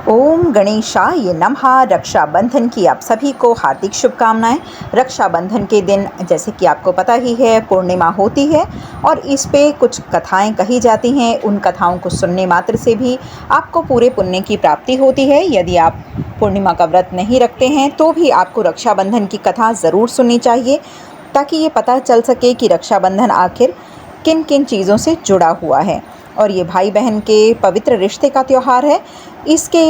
ओम गणेशाय नमः। रक्षाबंधन की आप सभी को हार्दिक शुभकामनाएं। रक्षाबंधन के दिन जैसे कि आपको पता ही है पूर्णिमा होती है और इस पे कुछ कथाएं कही जाती हैं। उन कथाओं को सुनने मात्र से भी आपको पूरे पुण्य की प्राप्ति होती है। यदि आप पूर्णिमा का व्रत नहीं रखते हैं तो भी आपको रक्षाबंधन की कथा ज़रूर सुननी चाहिए, ताकि ये पता चल सके कि रक्षाबंधन आखिर किन किन चीज़ों से जुड़ा हुआ है और ये भाई बहन के पवित्र रिश्ते का त्यौहार है। इसके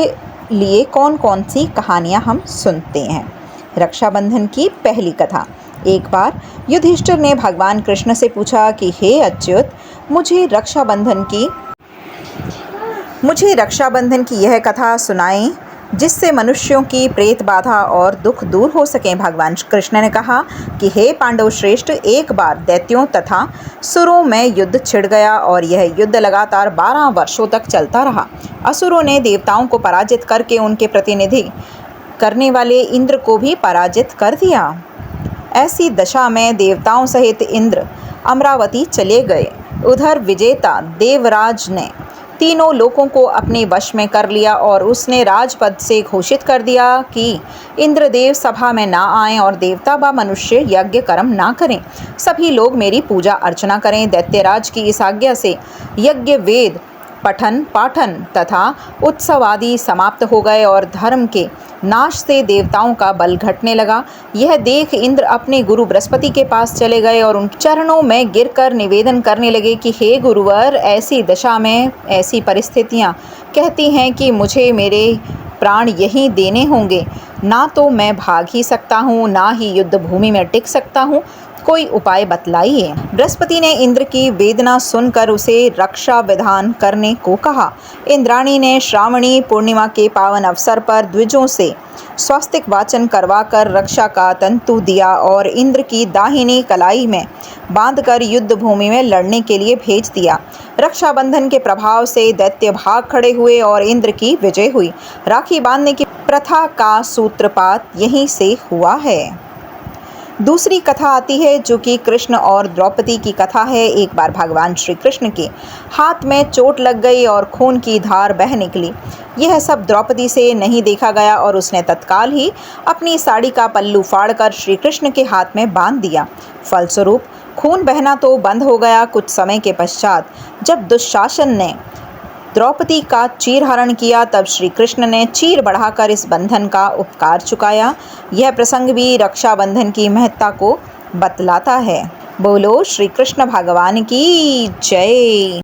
लिए कौन कौन सी कहानियाँ हम सुनते हैं। रक्षाबंधन की पहली कथा। एक बार युधिष्ठिर ने भगवान कृष्ण से पूछा कि हे अच्युत, मुझे रक्षाबंधन की यह कथा सुनाएं जिससे मनुष्यों की प्रेत बाधा और दुख दूर हो सकें। भगवान कृष्ण ने कहा कि हे पांडव श्रेष्ठ, एक बार दैत्यों तथा सुरों में युद्ध छिड़ गया और यह युद्ध लगातार 12 वर्षों तक चलता रहा। असुरों ने देवताओं को पराजित करके उनके प्रतिनिधि करने वाले इंद्र को भी पराजित कर दिया। ऐसी दशा में देवताओं सहित इंद्र अमरावती चले गए। उधर विजेता देवराज ने तीनों लोकों को अपने वश में कर लिया और उसने राजपद से घोषित कर दिया कि इंद्रदेव सभा में ना आएं और देवता व मनुष्य यज्ञ कर्म ना करें। सभी लोग मेरी पूजा अर्चना करें। दैत्यराज की इस आज्ञा से यज्ञ, वेद, पठन पाठन तथा उत्सव आदि समाप्त हो गए और धर्म के नाश से देवताओं का बल घटने लगा। यह देख इंद्र अपने गुरु बृहस्पति के पास चले गए और उनके चरणों में गिरकर निवेदन करने लगे कि हे गुरुवर, ऐसी दशा में ऐसी परिस्थितियां कहती हैं कि मुझे मेरे प्राण यहीं देने होंगे। ना तो मैं भाग ही सकता हूँ, ना ही युद्ध भूमि में टिक सकता हूँ। कोई उपाय बतलाइए। बृहस्पति ने इंद्र की वेदना सुनकर उसे रक्षा विधान करने को कहा। इंद्राणी ने श्रावणी पूर्णिमा के पावन अवसर पर द्विजों से स्वस्तिक वाचन करवाकर रक्षा का तंतु दिया और इंद्र की दाहिनी कलाई में बांधकर युद्ध भूमि में लड़ने के लिए भेज दिया। रक्षाबंधन के प्रभाव से दैत्य भाग खड़े हुए और इंद्र की विजय हुई। राखी बांधने की प्रथा का सूत्रपात यहीं से हुआ है। दूसरी कथा आती है जो कि कृष्ण और द्रौपदी की कथा है। एक बार भगवान श्री कृष्ण के हाथ में चोट लग गई और खून की धार बह निकली। यह सब द्रौपदी से नहीं देखा गया और उसने तत्काल ही अपनी साड़ी का पल्लू फाड़कर श्री कृष्ण के हाथ में बांध दिया। फलस्वरूप खून बहना तो बंद हो गया। कुछ समय के पश्चात जब दुशासन ने द्रौपदी का चीरहरण किया, तब श्री कृष्ण ने चीर बढ़ाकर इस बंधन का उपकार चुकाया। यह प्रसंग भी रक्षाबंधन की महत्ता को बतलाता है। बोलो श्री कृष्ण भगवान की जय।